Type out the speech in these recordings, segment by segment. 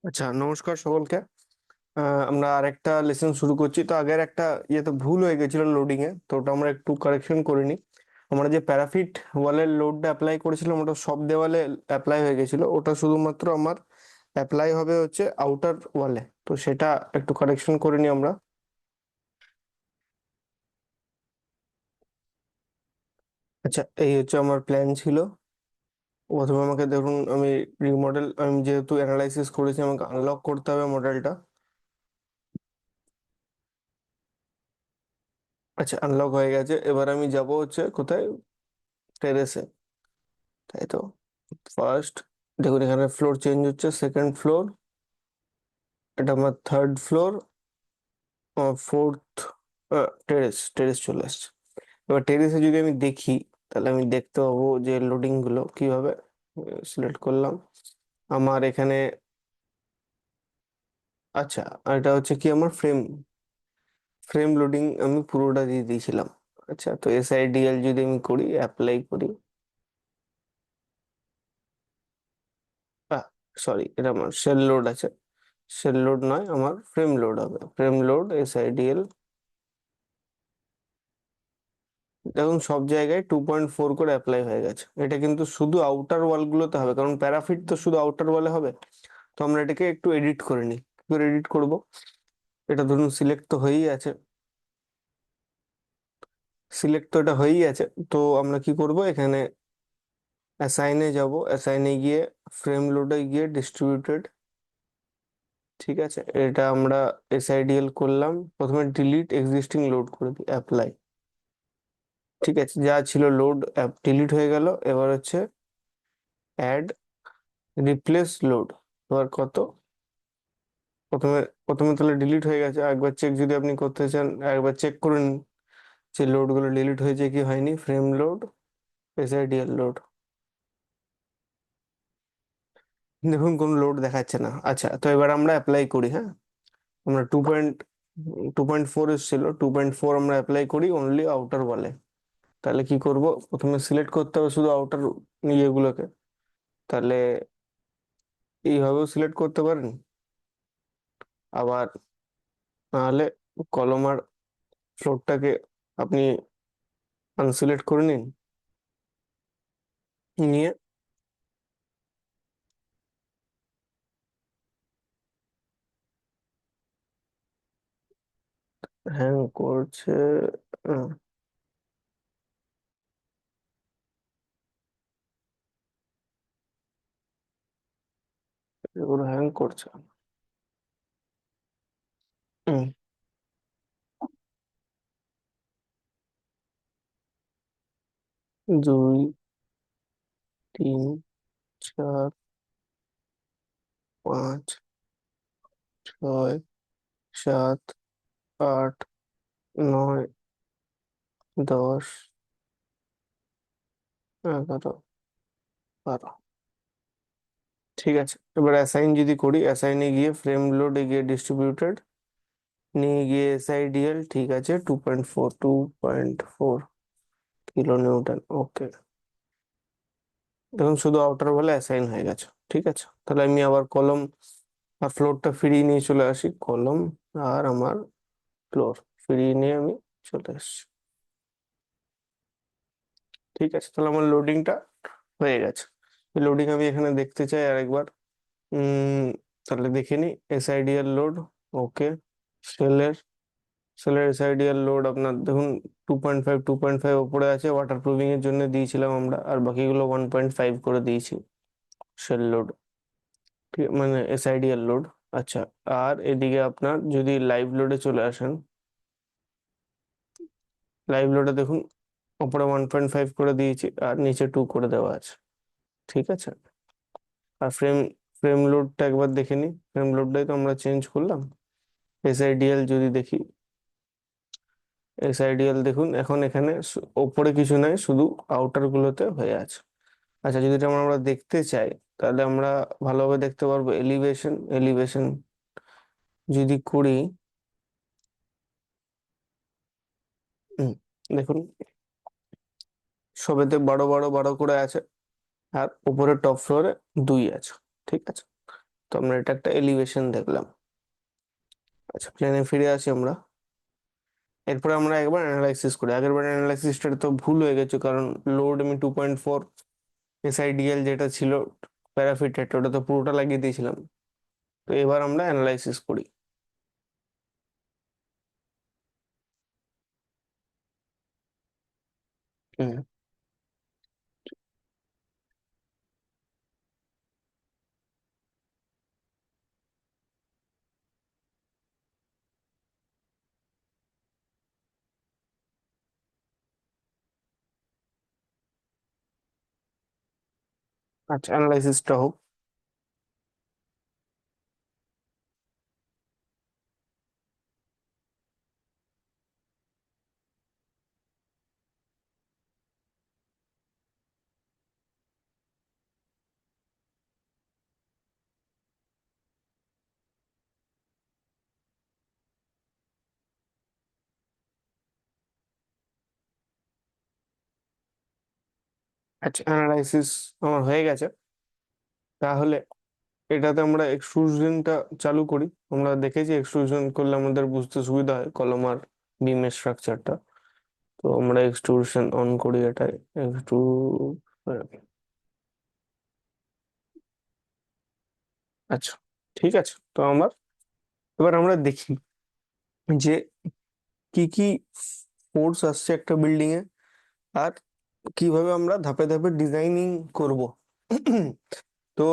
আচ্ছা, নমস্কার সকলকে। আমরা আরেকটা লেসন শুরু করছি। তো আগের একটা ইয়েতে ভুল হয়ে গেছিল লোডিং এ, তো ওটা আমরা একটু কারেকশন করে নিই। আমরা যে প্যারাফিট ওয়ালের লোডটা অ্যাপ্লাই করেছিলাম ওটা সব দেওয়ালে অ্যাপ্লাই হয়ে গেছিল, ওটা শুধুমাত্র আমার অ্যাপ্লাই হবে হচ্ছে আউটার ওয়ালে। তো সেটা একটু কারেকশন করে নিই আমরা। আচ্ছা, এই হচ্ছে আমার প্ল্যান ছিল। প্রথমে আমাকে দেখুন, আমি যেহেতু অ্যানালাইসিস করেছি, আমাকে আনলক করতে হবে মডেলটা। আচ্ছা, আনলক হয়ে গেছে। এবার আমি যাব হচ্ছে কোথায়, টেরেসে, তাই তো। ফার্স্ট, দেখুন এখানে ফ্লোর চেঞ্জ হচ্ছে, সেকেন্ড ফ্লোর, এটা আমার third floor, fourth, terrace terrace চলে আসছে। এবার টেরেসে যদি আমি দেখি, তাহলে আমি দেখতে পাবো যে লোডিং গুলো কিভাবে। সিলেক্ট করলাম আমার এখানে। আচ্ছা, আর এটা হচ্ছে কি, আমার ফ্রেম ফ্রেম লোডিং আমি পুরোটা দিয়ে দিয়েছিলাম। আচ্ছা, তো এসআইডিএল যদি আমি করি, অ্যাপ্লাই করি, সরি, এটা আমার সেল লোড আছে। সেল লোড নয়, আমার ফ্রেম লোড হবে। Frame load S I D L. দেখুন সব জায়গায় 2.4 করে অ্যাপ্লাই হয়ে গেছে। এটা কিন্তু শুধু আউটার ওয়াল গুলোতে হবে, কারণ প্যারাফিট তো শুধু আউটার ওয়ালে হবে। তো আমরা এটাকে একটু এডিট করে নিই। কি করে এডিট করব? এটা ধরুন সিলেক্ট তো হয়েই আছে। সিলেক্ট তো এটা হয়েই আছে। তো আমরা কি করব, এখানে অ্যাসাইনে যাব, অ্যাসাইনে গিয়ে ফ্রেম লোডে গিয়ে ডিস্ট্রিবিউটেড। ঠিক আছে, এটা আমরা এসআইডিএল করলাম। প্রথমে ডিলিট এক্সিস্টিং লোড করে দিই, অ্যাপ্লাই। ঠিক আছে, যা ছিল লোড ডিলিট হয়ে গেল। এবার হচ্ছে অ্যাড রিপ্লেস লোড। এবার কত, প্রথমে প্রথমে তাহলে ডিলিট হয়ে গেছে। একবার চেক যদি আপনি করতে চান, একবার চেক করুন যে লোড গুলো ডিলিট হয়েছে কি হয়নি। ফ্রেম লোড, এসআইডিএল লোড, দেখুন কোনো লোড দেখাচ্ছে না। আচ্ছা, তো এবার আমরা অ্যাপ্লাই করি। হ্যাঁ, আমরা 2.4 এসেছিল, 2.4 আমরা অ্যাপ্লাই করি অনলি আউটার ওয়ালে। তাহলে কি করব, প্রথমে সিলেক্ট করতে হবে শুধু আউটার ইয়েগুলোকে। তাহলে এইভাবেও সিলেক্ট করতে পারেন, আবার নাহলে কলম আর ফ্লোরটাকে আপনি আনসিলেক্ট করে নিন, নিয়ে হ্যাং করছে। আহ, এগুলো হ্যাং করছে। হুম, 2, 3, 4, 5, 6, 7, 8, 9, 10, 11, 12। ঠিক আছে, এবার অ্যাসাইন যদি করি, অ্যাসাইনে গিয়ে ফ্রেম লোডে গিয়ে ডিস্ট্রিবিউটেড, নিয়ে গিয়ে এসআইডিএল। ঠিক আছে, 2.4 কিলো নিউটন। ওকে, দেখুন শুধু আউটার বলে অ্যাসাইন হয়ে গেছে। ঠিক আছে, তাহলে আমি আবার কলম আর ফ্লোরটা ফিরিয়ে নিয়ে চলে আসি। কলম আর আমার ফ্লোর ফিরিয়ে নিয়ে আমি চলে এসেছি। ঠিক আছে, তাহলে আমার লোডিংটা হয়ে গেছে। লোডিং আমি এখানে দেখতে চাই আরেকবার। উম তাহলে দেখে নি, এসআইডিএল লোড। ওকে, সেলের সেলের এসআইডিএল লোড আপনার দেখুন 2.5, 2.5 ওপরে আছে। ওয়াটার প্রুফিং এর জন্য দিয়েছিলাম আমরা, আর বাকিগুলো 1.5 করে দিয়েছি সেল লোড। মানে এসআইডিএল লোড। আচ্ছা, আর এদিকে আপনার যদি লাইভ লোডে চলে আসেন, লাইভ লোডে দেখুন উপরে 1.5 করে দিয়েছি আর নিচে 2 করে দেওয়া আছে। ঠিক আছে, আর ফ্রেম লোডটা একবার দেখে নিই। ফ্রেম লোডটাই তো আমরা চেঞ্জ করলাম। এসআইডিএল যদি দেখি, এসআইডিএল দেখুন এখন এখানে ওপরে কিছু নাই, শুধু আউটার গুলোতে হয়ে আছে। আচ্ছা, যদি এটা আমরা দেখতে চাই, তাহলে আমরা ভালোভাবে দেখতে পারবো। এলিভেশন, এলিভেশন যদি করি, হুম, দেখুন সবেতে 12, 12, 12 করে আছে, আর উপরে টপ ফ্লোরে 2 আছে। ঠিক আছে, তো আমরা এটা একটা এলিভেশন দেখলাম। আচ্ছা, প্লেনে ফিরে আসি আমরা। এরপরে আমরা একবার অ্যানালাইসিস করি। আগের বার অ্যানালাইসিসটা তো ভুল হয়ে গেছে, কারণ লোড আমি 2.4 এসআইডিএল যেটা ছিল প্যারাফিটেড, ওটা তো পুরোটা লাগিয়ে দিয়েছিলাম। তো এবার আমরা অ্যানালাইসিস করি। হুম। আচ্ছা, অ্যানালাইসিসটা হোক। আচ্ছা, অ্যানালাইসিস আমার হয়ে গেছে। তাহলে এটাতে আমরা এক্সট্রুশনটা চালু করি। আমরা দেখেছি এক্সট্রুশন করলে আমাদের বুঝতে সুবিধা হয় কলম আর বিমের স্ট্রাকচারটা। তো আমরা এক্সট্রুশন অন করি এটাই। একটু আচ্ছা, ঠিক আছে। তো এবার আমরা দেখি যে কি কি ফোর্স আসছে একটা বিল্ডিং এ, আর কিভাবে আমরা ধাপে ধাপে ডিজাইনিং করব। তো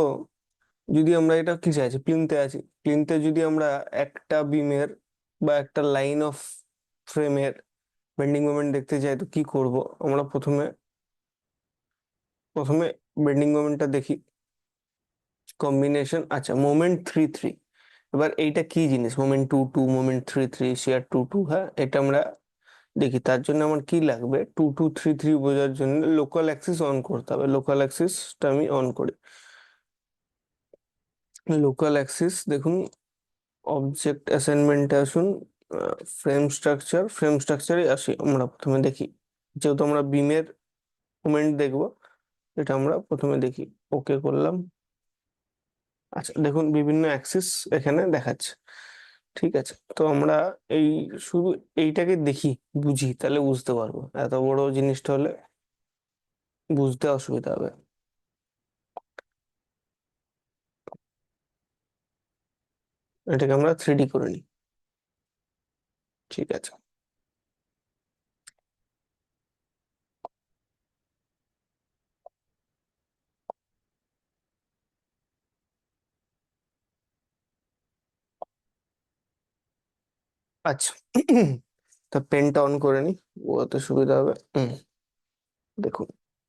যদি আমরা এটা কিসে আছি, প্লিন্থে আছি। প্লিন্থে যদি আমরা একটা বিমের বা একটা লাইন অফ ফ্রেমের বেন্ডিং মোমেন্ট দেখতে চাই, তো কি করব? আমরা প্রথমে প্রথমে বেন্ডিং মোমেন্টটা দেখি। কম্বিনেশন, আচ্ছা, মোমেন্ট 3 3। এবার এইটা কি জিনিস, মোমেন্ট 2 2, মোমেন্ট 3 3, শেয়ার 2 2, হ্যাঁ, এটা আমরা দেখি। তার জন্য আমার কি লাগবে, 2 2 3 3 বোঝার জন্য লোকাল অ্যাক্সিস অন করতে হবে। লোকাল অ্যাক্সিসটা আমি অন করি। লোকাল অ্যাক্সিস দেখুন, অবজেক্ট অ্যাসাইনমেন্টে আসুন, ফ্রেম স্ট্রাকচারে আসি। আমরা প্রথমে দেখি, যেহেতু আমরা বিমের মোমেন্ট দেখবো, এটা আমরা প্রথমে দেখি। ওকে করলাম। আচ্ছা, দেখুন বিভিন্ন অ্যাক্সিস এখানে দেখাচ্ছে। ঠিক আছে, তো আমরা এই শুধু এইটাকে দেখি, বুঝি, তাহলে বুঝতে পারবো। এত বড় জিনিসটা হলে বুঝতে অসুবিধা হবে। এটাকে আমরা 3D করে নিই। ঠিক আছে। আচ্ছা, তা পেনটা অন করে নিই, ওতে সুবিধা হবে। দেখুন,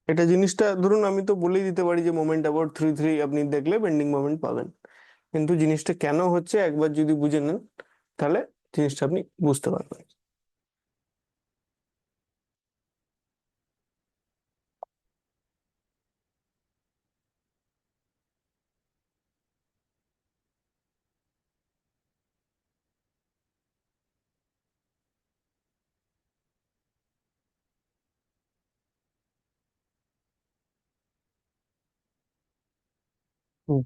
এটা জিনিসটা ধরুন আমি তো বলেই দিতে পারি যে মোমেন্ট অ্যাবাউট 3 3 আপনি দেখলে বেন্ডিং মোমেন্ট পাবেন। কিন্তু জিনিসটা কেন হচ্ছে একবার যদি বুঝে নেন, তাহলে জিনিসটা আপনি বুঝতে পারবেন। হুম।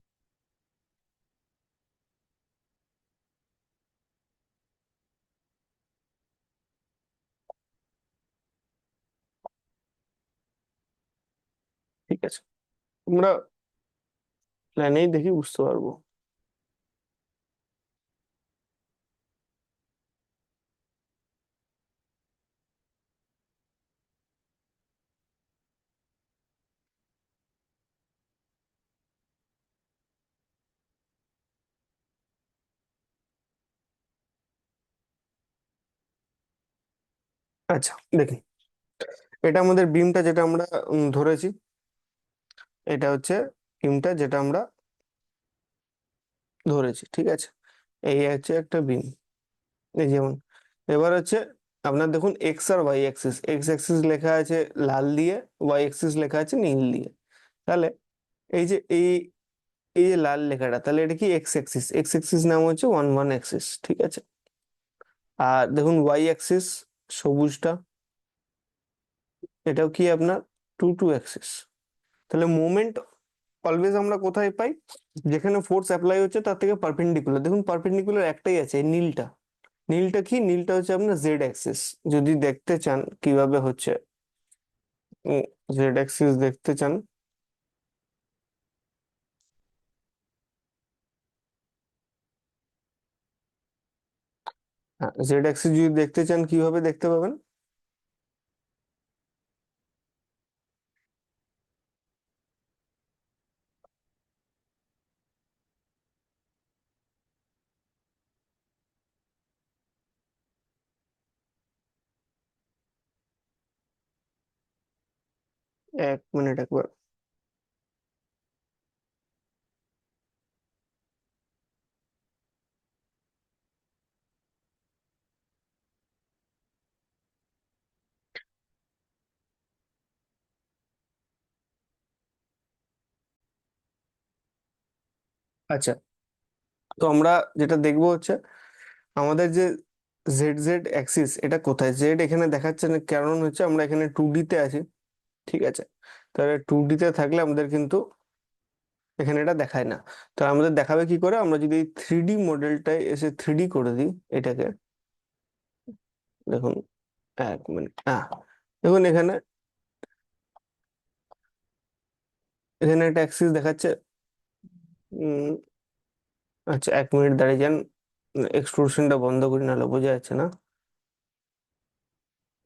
ঠিক আছে, আমরা প্ল্যানেই দেখি বুঝতে পারবো। আচ্ছা, দেখি, এটা আমাদের বিমটা যেটা আমরা ধরেছি। এটা হচ্ছে বিমটা যেটা আমরা ধরেছি, ঠিক আছে। এই হচ্ছে একটা বিম, এই যেমন। এবার হচ্ছে আপনার দেখুন এক্স আর ওয়াই অ্যাক্সিস, এক্স অ্যাক্সিস লেখা আছে লাল দিয়ে, ওয়াই অ্যাক্সিস লেখা আছে নীল দিয়ে। তাহলে এই যে এই যে লাল লেখাটা, তাহলে এটা কি এক্স অ্যাক্সিস। এক্স অ্যাক্সিস নাম হচ্ছে 1 1 অ্যাক্সিস, ঠিক আছে। আর দেখুন ওয়াই অ্যাক্সিস সবুজটা, এটাও কি আপনার 2 2 অ্যাক্সিস। তাহলে মোমেন্ট অলওয়েজ আমরা কোথায় পাই? যেখানে ফোর্স অ্যাপ্লাই হচ্ছে তার থেকে পারপেন্ডিকুলার। দেখুন পারপেন্ডিকুলার একটাই আছে, এই নীলটা। নীলটা কি? নীলটা হচ্ছে আপনার জেড অ্যাক্সিস। যদি দেখতে চান কিভাবে হচ্ছে জেড অ্যাক্সিস দেখতে চান, হ্যাঁ জেড অ্যাক্সিস যদি দেখতে চান কিভাবে দেখতে পাবেন? 1 মিনিট একবার। আচ্ছা, তো আমরা যেটা দেখবো হচ্ছে আমাদের যে জেড জেড অ্যাক্সিস এটা কোথায়। জেড এখানে দেখাচ্ছে না, কারণ হচ্ছে আমরা এখানে 2D তে আছি। ঠিক আছে, তাহলে 2D তে থাকলে আমাদের কিন্তু এখানে এটা দেখায় না। তো আমাদের দেখাবে কি করে? আমরা যদি 3D মডেলটায় এসে 3D করে দিই এটাকে, দেখুন 1 মিনিট, দেখুন এখানে, এখানে একটা অ্যাক্সিস দেখাচ্ছে। উম, আচ্ছা 1 মিনিট দাঁড়িয়ে যান, এক্সট্রুশনটা বন্ধ করি নাহলে বোঝা যাচ্ছে না।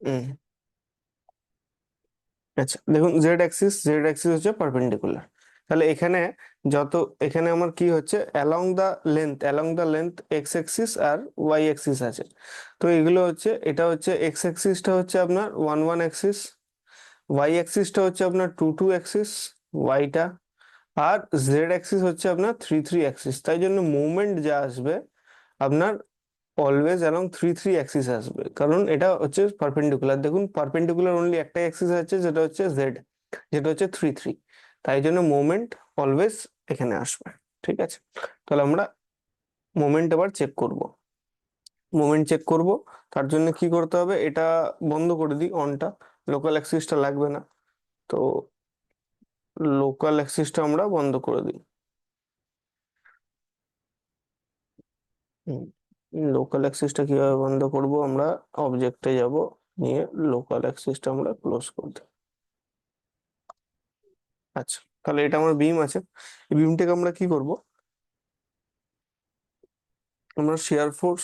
হুম, আচ্ছা দেখুন জেড অ্যাক্সিস হচ্ছে পারপেন্ডিকুলার। তাহলে এখানে যত, এখানে আমার কি হচ্ছে, অ্যালং দা লেন্থ এক্স অ্যাক্সিস আর ওয়াই অ্যাক্সিস আছে। তো এগুলো হচ্ছে, এটা হচ্ছে এক্স অ্যাক্সিসটা হচ্ছে আপনার 1 1 অ্যাক্সিস, ওয়াই অ্যাক্সিসটা হচ্ছে আপনার 2 2 অ্যাক্সিস, ওয়াইটা। আর জেড অ্যাক্সিস হচ্ছে আপনার 3 3 অ্যাক্সিস। তাই জন্য মুভমেন্ট যা আসবে আপনার অলওয়েজ অ্যালং 3 3 অ্যাক্সিস আসবে, কারণ এটা হচ্ছে পারপেন্ডিকুলার। দেখুন পারপেন্ডিকুলার অনলি একটা অ্যাক্সিস আছে, যেটা হচ্ছে জেড, যেটা হচ্ছে 3 3। তাই জন্য মোমেন্ট অলওয়েজ এখানে আসবে। ঠিক আছে, তাহলে আমরা মোমেন্ট এবার চেক করব। মোমেন্ট চেক করব, তার জন্য কি করতে হবে? এটা বন্ধ করে দিই অনটা, লোকাল অ্যাক্সিসটা লাগবে না। তো লোকাল অ্যাক্সিসটা আমরা বন্ধ করে দিই। লোকাল অ্যাক্সিসটা কিভাবে বন্ধ করব? আমরা অবজেক্টে যাব, নিয়ে লোকাল অ্যাক্সিসটা আমরা ক্লোজ করে দিই। আচ্ছা, তাহলে এটা আমার বিম আছে। এই বিমটাকে আমরা কি করব? আমরা shear force,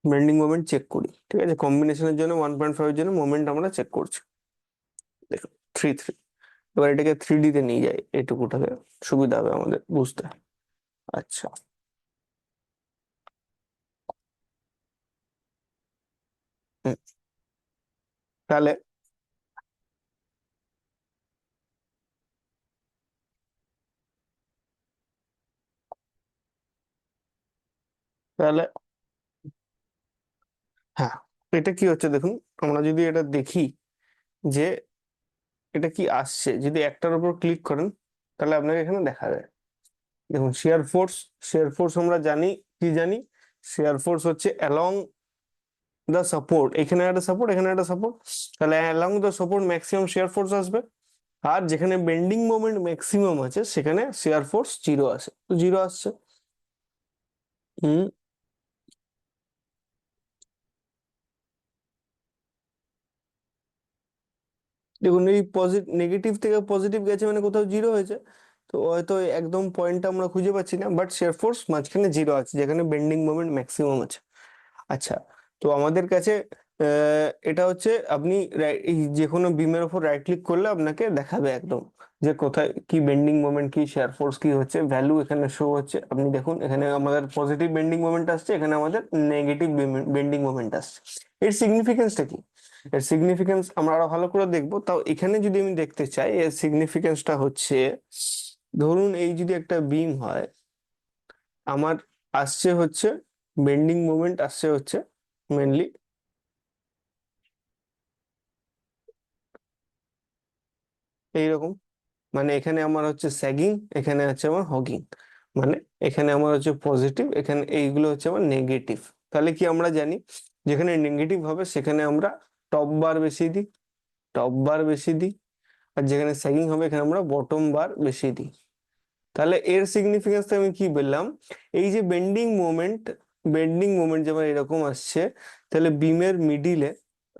bending moment check করি। ঠিক আছে, কম্বিনেশনের জন্য 1.5 এর জন্য মোমেন্ট আমরা চেক করছি। দেখো 3 3। এবার এটাকে 3D তে নিয়ে যাই, এটুকুটাকে সুবিধা হবে আমাদের বুঝতে। আচ্ছা, হুম, তাহলে তাহলে হ্যাঁ, এটা কি হচ্ছে দেখুন, আমরা যদি এটা দেখি যে এটা কি আসছে, যদি একটার উপর ক্লিক করেন তাহলে আপনাকে এখানে দেখাবে। দেখুন শেয়ার ফোর্স আমরা জানি, কি জানি? শেয়ার ফোর্স হচ্ছে অ্যালং দা সাপোর্ট, এখানে একটা সাপোর্ট, এখানে একটা সাপোর্ট, তাহলে অ্যালং দা সাপোর্ট ম্যাক্সিমাম শেয়ার ফোর্স আসবে। আর যেখানে বেন্ডিং মোমেন্ট ম্যাক্সিমাম আছে সেখানে শেয়ার ফোর্স জিরো আসে, তো জিরো আসছে। হুম, দেখুন এই নেগেটিভ থেকে পজিটিভ গেছে মানে কোথাও জিরো হয়েছে। তো হয়তো একদম পয়েন্টটা আমরা খুঁজে পাচ্ছি না, বাট শেয়ার ফোর্স মাঝখানে জিরো আছে যেখানে বেন্ডিং মোমেন্ট ম্যাক্সিমাম আছে। আচ্ছা, তো আমাদের কাছে এটা হচ্ছে আপনি এই যে কোনো বিমের উপর রাইট ক্লিক করলে আপনাকে দেখাবে একদম যে কোথায় কি বেন্ডিং মোমেন্ট, কি শেয়ার ফোর্স কি হচ্ছে, ভ্যালু এখানে শো হচ্ছে। আপনি দেখুন এখানে আমাদের পজিটিভ বেন্ডিং মোমেন্ট আসছে, এখানে আমাদের নেগেটিভ বেন্ডিং মোমেন্ট আসছে। এর সিগনিফিকেন্সটা কি? এর সিগনিফিকেন্স আমরা আরো ভালো করে দেখবো। তাও এখানে যদি আমি দেখতে চাই, এর সিগনিফিকেন্সটা হচ্ছে, ধরুন এই যদি একটা বিম হয়, আমার আসছে হচ্ছে বেন্ডিং মোমেন্ট আসছে হচ্ছে মেনলি এইরকম। মানে এখানে আমার হচ্ছে স্যাগিং, এখানে হচ্ছে আমার হগিং। মানে এখানে আমার হচ্ছে পজিটিভ, এখানে এইগুলো হচ্ছে আমার নেগেটিভ। তাহলে কি আমরা জানি, যেখানে নেগেটিভ হবে সেখানে আমরা টপ বার বেশি দিই, টপ বার বেশি দিই। আর যেখানে স্যাগিং হবে এখানে আমরা বটম বার বেশি দিই। তাহলে এর সিগনিফিকেন্স আমি কি বললাম, এই যে বেন্ডিং মোমেন্ট যেমন এরকম আসছে, তাহলে বিমের মিডিলে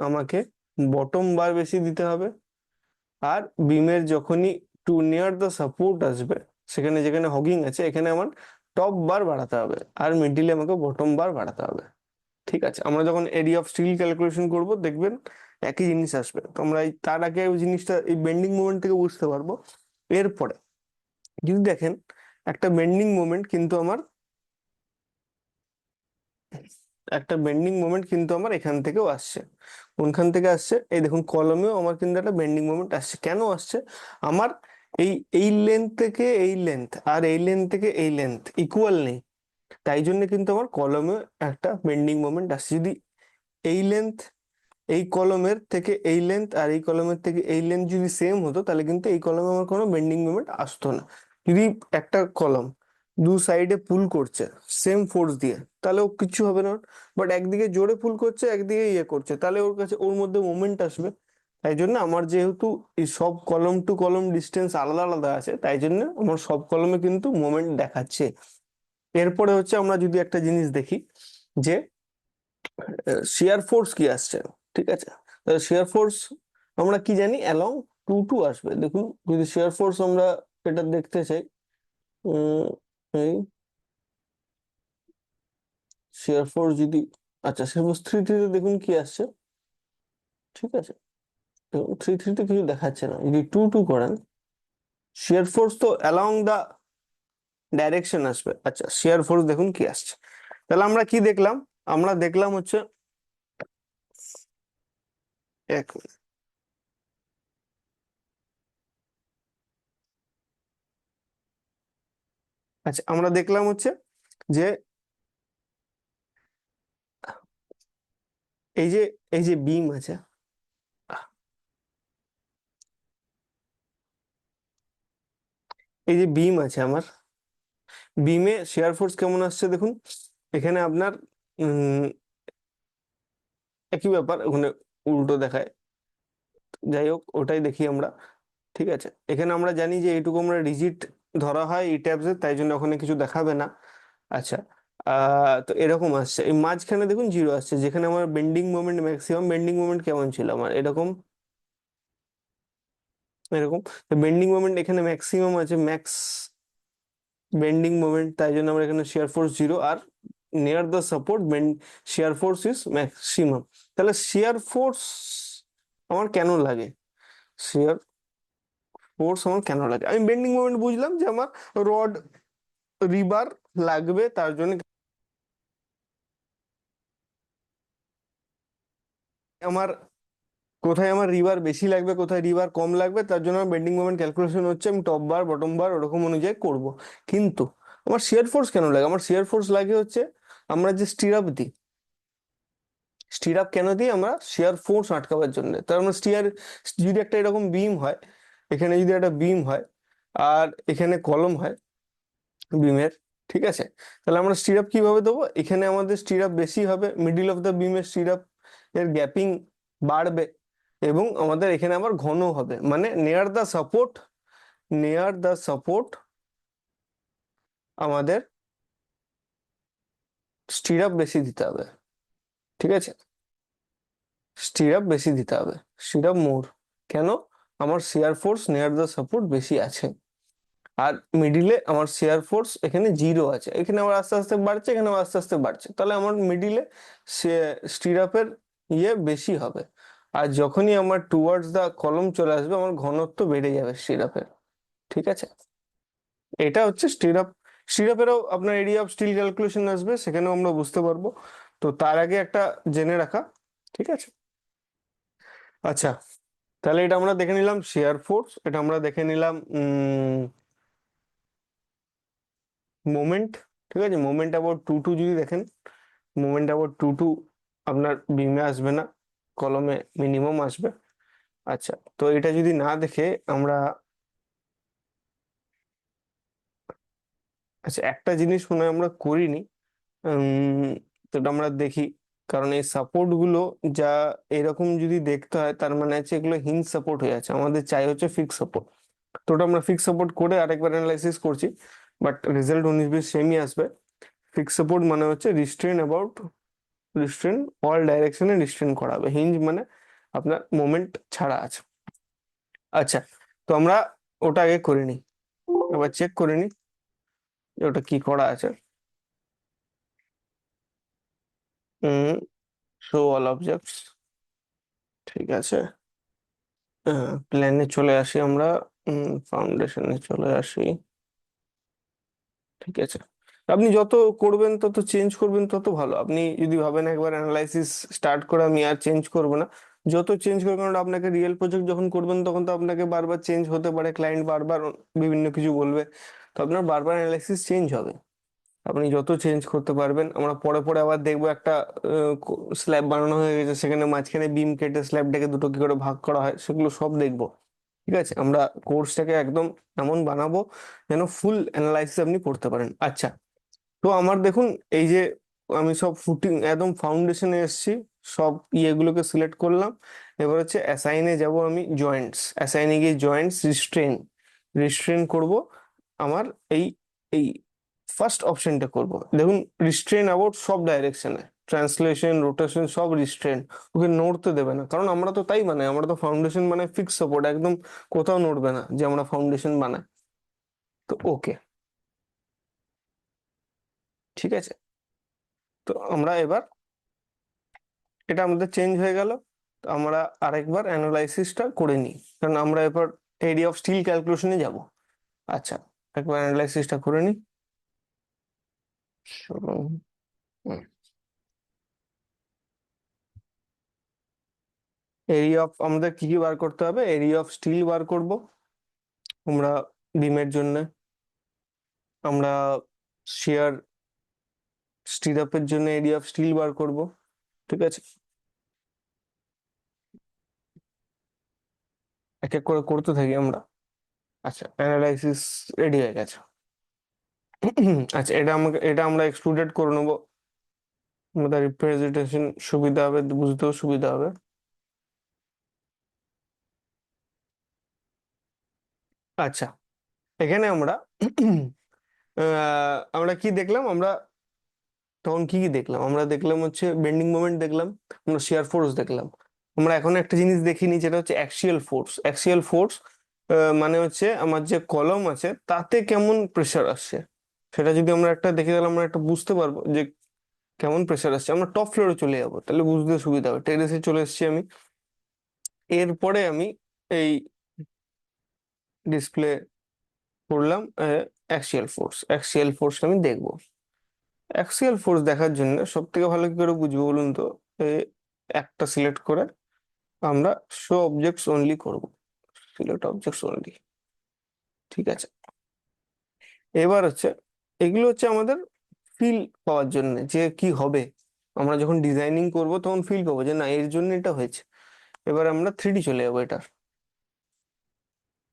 আমাকে বটম বার বেশি দিতে হবে, আর বিমের যখনই টু নিয়ার দ্য সাপোর্ট আসবে, সেখানে যেখানে হগিং আছে এখানে আমার টপ বার বাড়াতে হবে, আর মিডিলে আমাকে বটম বার বাড়াতে হবে। ঠিক আছে, আমরা যখন এরিয়া অফ স্টিল ক্যালকুলেশন করব দেখবেন একই জিনিস আসবে। তো আমরা তার আগে ওই জিনিসটা এই বেন্ডিং মোমেন্ট থেকে বুঝতে পারবো। এরপরে যদি দেখেন একটা বেন্ডিং মোমেন্ট কিন্তু আমার এখান থেকেও আসছে। কোনখান থেকে আসছে, এই দেখুন কলমেও আমার কিন্তু একটা বেন্ডিং মোমেন্ট আসছে। কেন আসছে, আমার এই এই লেন্থ থেকে এই লেন্থ আর এই লেন্থ থেকে এই লেন্থ ইকুয়াল নেই, তাই জন্য কিন্তু আমার কলমে একটা বেন্ডিং মোমেন্ট আসছে। যদি এই লেন্থ, এই কলমের থেকে এই লেন্থ আর এই কলমের থেকে এই লেন্থ যদি সেম হতো, তাহলে কিন্তু এই কলমে আমার কোনো বেন্ডিং মোমেন্ট আসতো না। যদি একটা কলম দু সাইডে পুল করছে সেম ফোর্স দিয়ে, তাহলে ও কিচ্ছু হবে না। বাট একদিকে জোরে পুল করছে, একদিকে ইয়ে করছে, তাহলে ওর কাছে ওর মধ্যে মোমেন্ট আসবে। তাই জন্য আমার যেহেতু এই সব কলম টু কলম ডিস্টেন্স আলাদা আলাদা আছে, তাই জন্য আমার সব কলমে কিন্তু মোমেন্ট দেখাচ্ছে। এরপরে হচ্ছে আমরা যদি একটা জিনিস দেখি যে শিয়ার ফোর্স কি আসছে। ঠিক আছে, শিয়ার ফোর্স আমরা কি জানি, অ্যালং টু টু আসবে। দেখুন যদি শিয়ার ফোর্স আমরা এটা দেখতে চাই, উম, এই শিয়ার ফোর্স যদি, আচ্ছা শিয়ার ফোর্স থ্রি থ্রিতে দেখুন কি আসছে। ঠিক আছে, থ্রি থ্রিতে কিছু দেখাচ্ছে না। যদি টু টু করেন, শিয়ার ফোর্স তো অ্যালং দা ডাইরেকশন আসবে। আচ্ছা শিয়ার ফোর্স দেখুন কি আসছে। তাহলে আমরা কি দেখলাম, আমরা দেখলাম হচ্ছে এক মিনিট। আচ্ছা আমরা দেখলাম হচ্ছে যে এই যে এই যে বিম আছে, এই যে বিম আছে আমার, বিমে শেয়ার ফোর্স কেমন আসছে দেখুন। এখানে আপনার উম একই ব্যাপার, ওখানে উল্টো দেখায়। যাই হোক ওটাই দেখি আমরা। ঠিক আছে, এখানে আমরা জানি যে এইটুকু আমরা রিজিট ধরা হয় এই ট্যাবস এর, তাই জন্য ওখানে কিছু দেখাবে না। আচ্ছা, তো এরকম আসছে। এই মাঝখানে দেখুন জিরো আসছে, যেখানে আমার bending moment maximum. Bending moment কেমন ছিল আমার, এরকম এরকম। বেন্ডিং মোমেন্ট এখানে ম্যাক্সিমাম আছে, ম্যাক্স বেন্ডিং মোমেন্ট, তাই জন্য আমরা এখানে শিয়ার ফোর্স জিরো। আর near the support bend shear force is maximum. তাহলে শিয়ার ফোর্স আমার কেন লাগে, শিয়ার ফোর্স আমার কেন লাগে, আমি বেন্ডিং মোমেন্ট বুঝলাম যে আমার রড রিবার লাগবে, তার জন্য আমার কোথায় আমার রিবার বেশি লাগবে কোথায় রিবার কম লাগবে, তার জন্য আমার বেন্ডিং মোমেন্ট ক্যালকুলেশন হচ্ছে আমি টপ বার বটম বার ওরকম অনুযায়ী করব। কিন্তু আমার শিয়ার ফোর্স কেন লাগে, আমার শিয়ার ফোর্স লাগে হচ্ছে আমরা যে স্টিরাপ দিই, স্টিরাপ কেন দিই আমরা, শিয়ার ফোর্স আটকাবার জন্য। তার মানে যদি একটা এরকম বিম হয়, এখানে যদি একটা বিম হয় আর এখানে কলম হয় বিমের, ঠিক আছে, তাহলে আমরা স্টিরাপ কিভাবে দেবো, এখানে আমাদের স্টিরাপ বেশি হবে, মিডিল অফ দ্য বিমের স্টিরাপ এর গ্যাপিং বাড়বে, এবং আমাদের এখানে আবার ঘন হবে। মানে নেয়ার দ্য সাপোর্ট আমাদের স্টিরাপ বেশি দিতে হবে। ঠিক আছে, স্টিরাপ বেশি দিতে হবে, স্টিরাপ মোর। কেন, আমার shear force near the support বেশি আছে, আর মিডিলে আমার শিয়ার ফোর্স এখানে জিরো আছে। এখানে আবার আস্তে আস্তে বাড়ছে, এখানে আবার আস্তে আস্তে বাড়ছে, তাহলে আমার মিডিলে স্টিরাপের ইয়ে বেশি হবে। আর যখনই আমার টুয়ার্ডস দা কলম চলে আসবে, আমার ঘনত্ব বেড়ে যাবে স্টিরাপের। ঠিক আছে, এটা হচ্ছে স্টিরাপ। স্টিরাপেরও আপনার এরিয়া অফ স্টিল ক্যালকুলেশন আসবে, সেখানেও আমরা বুঝতে পারবো। তো তার আগে একটা জেনে রাখা, ঠিক আছে। আচ্ছা, তাহলে এটা আমরা দেখে নিলাম শেয়ার ফোর্স, এটা আমরা দেখে নিলাম মোমেন্ট। ঠিক আছে, মোমেন্ট অ্যাবাউট টু টু যদি দেখেন, মোমেন্ট অ্যাবাউট টু টু আপনার বিমে আসবে না, কলমে মিনিমাম আসবে। আচ্ছা, তো এটা যদি না দেখে আমরা, আচ্ছা একটা জিনিস মনে হয় আমরা করিনি, তো এটা আমরা দেখি। কারণ এই সাপোর্ট গুলো যা এরকম যদি দেখতে হয়, তার মানে হচ্ছে এগুলো হিঞ্জ সাপোর্ট হয়ে আছে, আমাদের চাই হচ্ছে ফিক্স সাপোর্ট। তো ওটা আমরা ফিক্স সাপোর্ট করে আরেকবার অ্যানালাইসিস করছি, বাট রেজাল্ট 19-20 সেমই আসবে। ফিক্স সাপোর্ট মানে হচ্ছে রিস্ট্রেন অ্যাবাউট, রিস্ট্রেন অল ডাইরেকশনে রিস্ট্রেন করাবে, হিঞ্জ মানে আপনার মোমেন্ট ছাড়া আছে। আচ্ছা, তো আমরা ওটা আগে করে নিই, এবার চেক করে নিই যে ওটা কি করা আছে। শো অল অবজেক্টস, ঠিক আছে। প্ল্যানে চলে আসি আমরা, ফাউন্ডেশনে চলে আসি, ঠিক আছে। আপনি যত করবেন তত চেঞ্জ করবেন তত ভালো। আপনি যদি ভাবেন একবার অ্যানালাইসিস স্টার্ট করে আমি আর চেঞ্জ করব না, যত চেঞ্জ করবেন, কারণ আপনাকে রিয়েল প্রজেক্ট যখন করবেন তখন তো আপনাকে বারবার চেঞ্জ হতে পারে, ক্লায়েন্ট বারবার বিভিন্ন কিছু বলবে, তো আপনার বারবার অ্যানালাইসিস চেঞ্জ হবে। আপনি যত চেঞ্জ করতে পারবেন, আমরা পরে পরে আবার দেখবো একটা স্ল্যাব বানানো হয়ে গেছে, সেখানে মাঝখানে বিম কেটে স্ল্যাবটাকে দুটো কি করে ভাগ করা হয়, সেগুলো সব দেখবো। ঠিক আছে, আমরা কোর্সটাকে একদম এমন বানাবো যেন ফুল অ্যানালাইসিস আপনি করতে পারেন। আচ্ছা, তো আমার দেখুন, এই যে আমি সব ফুটিং একদম ফাউন্ডেশনে এসেছি, সব ইয়েগুলোকে সিলেক্ট করলাম। এবার হচ্ছে অ্যাসাইনে যাব, আমি জয়েন্টস, অ্যাসাইনে গিয়ে জয়েন্টস রিস্ট্রেন, রিস্ট্রেন করব আমার এই এই ফার্স্ট অপশনটা করব। দেখুন, রিস্ট্রেন অ্যাবাউট সব ডাইরেকশনে, ট্রান্সলেশন, রোটেশন, সব রিস্ট্রেন। ওকে নড়তে দেবে না, কারণ আমরা তো তাই বানাই, আমরা তো ফাউন্ডেশন মানে ফিক্স সাপোর্ট, একদম কোথাও নড়বে না যে আমরা ফাউন্ডেশন বানাই। তো ওকে, ঠিক আছে। তো আমরা এবার, এটা আমাদের চেঞ্জ হয়ে গেল। তো আমরা আরেকবার অ্যানালাইসিসটা করে নিই, কারণ আমরা এবার এরিয়া অফ স্টিল ক্যালকুলেশনে যাব। আচ্ছা, একবার অ্যানালাইসিসটা করে নিই। এরিয়া অফ, আমাদের কি কি বার করতে হবে? এরিয়া অফ স্টিল বার করব আমরা বিমের জন্য, আমরা শিয়ার স্টিরাপের জন্য এরিয়া অফ স্টিল বার করব, ঠিক আছে। এক এক করে করতে থাকি আমরা। আচ্ছা, অ্যানালাইসিস রেডি হয়ে গেছে। আচ্ছা, এটা আমরা এক্সক্লুডেড করে নেবো, আমাদের রিপ্রেজেন্টেশন সুবিধা হবে, বুঝতেও সুবিধা হবে। আচ্ছা, এখানে আমরা আমরা কি দেখলাম, আমরা তখন কি কি দেখলাম, আমরা দেখলাম হচ্ছে বেন্ডিং মোমেন্ট দেখলাম, আমরা শিয়ার ফোর্স দেখলাম। আমরা এখন একটা জিনিস দেখিনি, যেটা হচ্ছে অ্যাক্সিয়াল ফোর্স। অ্যাক্সিয়াল ফোর্স মানে হচ্ছে আমার যে কলম আছে তাতে কেমন প্রেসার আসছে, সেটা যদি আমরা একটা দেখে গেলে আমরা একটা বুঝতে পারবো যে কেমন প্রেসার আসছে। আমরা টপ ফ্লোরে চলে যাবো, তাহলে বুঝতে সুবিধা হবে। টেরেসে চলে এসেছি আমি, এরপরে আমি এই ডিসপ্লে করলাম অ্যাক্সিয়াল ফোর্স। অ্যাক্সিয়াল ফোর্স আমি দেখবো। অ্যাক্সিয়াল ফোর্স দেখার জন্য সব থেকে ভালো কি করে বুঝবো বলুন তো? এ, একটা সিলেক্ট করে আমরা শো অবজেক্টস অনলি করব, সিলেক্ট অবজেক্টস অনলি, ঠিক আছে। এবার হচ্ছে, এগুলো হচ্ছে আমাদের ফিল পাওয়ার জন্য যে কি হবে, আমরা যখন ডিজাইনিং করব তখন ফিল পাবো যে না, এর জন্য এটা হয়েছে। এবার আমরা 3D চলে যাবো এটার,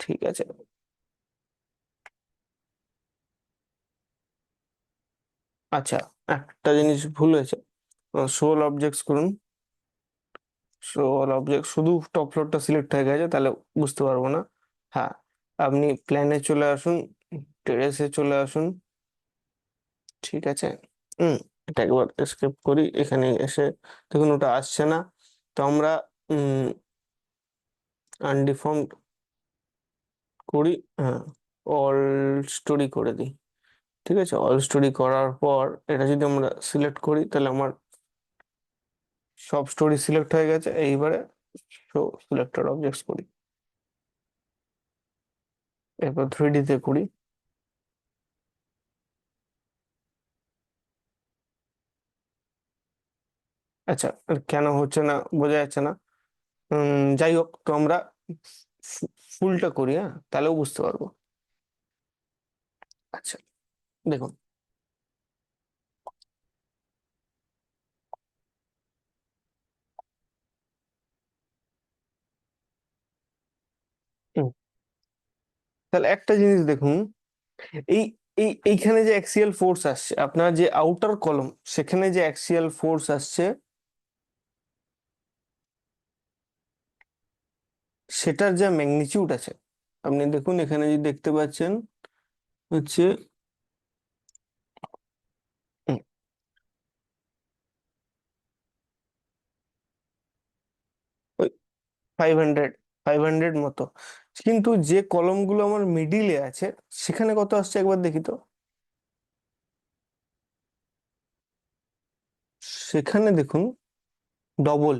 ঠিক আছে। আচ্ছা, একটা জিনিস ভুল হয়েছে, শোল অবজেক্টস করুন। সো অল অবজেক্ট, শুধু টপ ফ্লোরটা সিলেক্ট হয়ে গেছে, তাহলে বুঝতে পারবো না। হ্যাঁ, আপনি প্ল্যানে চলে আসুন, টেরেসে চলে আসুন, ঠিক আছে। হুম, এটা একবার এসকেপ করি, এখানে এসে দেখুন ওটা আসছে না। তো আমরা আনডিফর্মড করি, হ্যাঁ, অল স্টোরি করে দিই, ঠিক আছে। অল স্টোরি করার পর এটা যদি আমরা সিলেক্ট করি, তাহলে আমার সব স্টোরি সিলেক্ট হয়ে গেছে। এইবারে শো সিলেক্টেড অবজেক্টস করি, এরপর 3D তে করি। আচ্ছা, আর কেন হচ্ছে না বোঝা যাচ্ছে না। যাই হোক, তো আমরা ফুলটা করি, হ্যাঁ, তাহলেও বুঝতে পারবো। আচ্ছা, দেখুন, হুম, তাহলে একটা জিনিস দেখুন, এই এইখানে যে অ্যাক্সিয়াল ফোর্স আসছে, আপনার যে আউটার কলম, সেখানে যে অ্যাক্সিয়াল ফোর্স আসছে, সেটার যা ম্যাগনিটিউড আছে, আপনি দেখুন এখানে যদি দেখতে পাচ্ছেন হচ্ছে উম, ওই 500, 500 মতো। কিন্তু যে কলমগুলো আমার মিডিলে আছে সেখানে কত আসছে একবার দেখি তো। সেখানে দেখুন ডবল।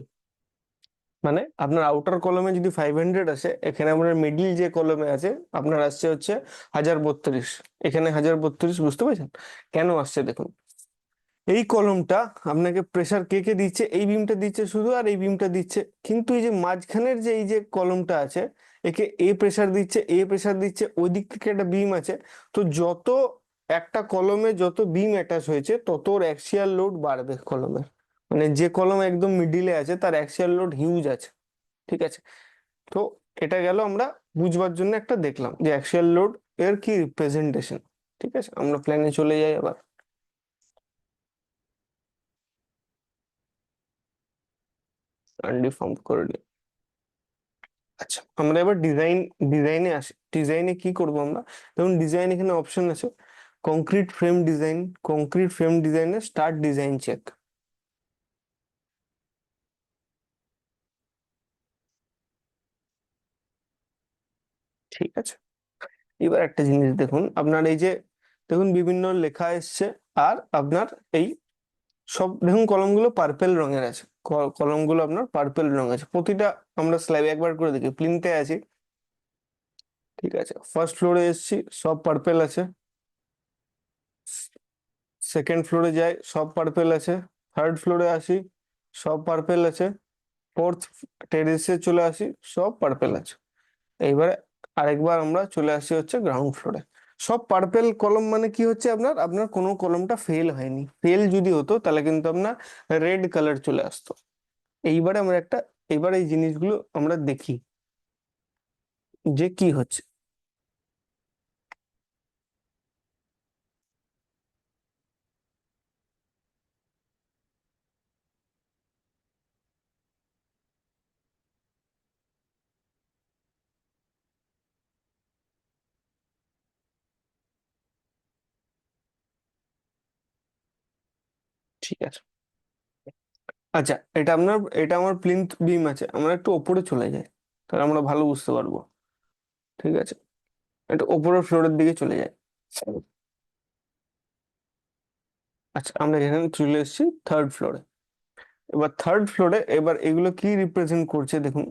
মানে আপনার আউটার কলমে যদি 500 আসে, এখানে আপনার মিডিল যে কলমে আছে আপনার আসছে হচ্ছে 1032। এখানে 1032, বুঝতে পারছেন কেন আসছে? দেখুন এই কলমটা আপনাকে প্রেসার কে কে দিচ্ছে, এই বিমটা দিচ্ছে শুধু, আর এই বিমটা দিচ্ছে। কিন্তু এই যে মাঝখানের যে এই যে কলমটা আছে, একে এ প্রেসার দিচ্ছে, এ প্রেসার দিচ্ছে, ওই দিক থেকে একটা বিম আছে। তো যত একটা কলমে যত বিম অ্যাটাচ হয়েছে তত ওর অ্যাক্সিয়াল লোড বাড়বে কলমের। মানে যে কলম একদম মিডিলে আছে তার অ্যাক্সিয়াল লোড হিউজ আছে। ঠিক আছে। তো এটা গেল আমরা বুঝবার জন্য একটা দেখলাম যে অ্যাক্সিয়াল লোড এর কি রিপ্রেজেন্টেশন। ঠিক আছে, আমরা প্ল্যানে চলে যাই আবার। আনডিফর্ম করে নিই। আচ্ছা, আমরা এবার ডিজাইনে আসি। ডিজাইনে কি করব আমরা? যেমন ডিজাইন এখানে অপশন আছে, concrete frame design. Concrete frame ডিজাইনে স্টার্ট ডিজাইন চেক। ঠিক আছে। এবার একটা জিনিস দেখুন, আপনার এই যে দেখুন বিভিন্ন লেখা এসছে, আর আপনার এই সব দেখুন কলমগুলো পার্পেল রঙের আছে। কলমগুলো আপনার পার্পেল রঙ আছে প্রতিটা। আমরা স্ল্যাবে একবার করে দেখি, প্লিন্থে আছি। ঠিক আছে, ফার্স্ট ফ্লোরে এসছি, সব পার্পেল আছে। সেকেন্ড ফ্লোরে যাই, সব পার্পেল আছে। থার্ড ফ্লোরে আসি, সব পার্পেল আছে। ফোর্থ টেরেসে চলে আসি, সব পার্পেল আছে। এইবারে আরেকবার আমরা চলে আসি হচ্ছে গ্রাউন্ড ফ্লোরে। সব পার্পেল কলম মানে কি হচ্ছে, আপনার আপনার কোনো কলমটা ফেল হয়নি। ফেল যদি হতো তাহলে কিন্তু আপনার রেড কালার চলে আসতো। এইবারে আমরা একটা, এইবার এই জিনিসগুলো আমরা দেখি যে কি হচ্ছে। ঠিক আছে। আচ্ছা, এটা আমার প্লিন্থ বিম আছে, আমরা একটু ওপরে চলে যাই, তাহলে আমরা ভালো বুঝতে পারবো। ঠিক আছে, একটু ওপরের ফ্লোরের দিকে চলে যাই। আচ্ছা, আমরা এখানে চলে এসেছি থার্ড ফ্লোরে। এবার থার্ড ফ্লোরে এবার এগুলো কি রিপ্রেজেন্ট করছে দেখুন।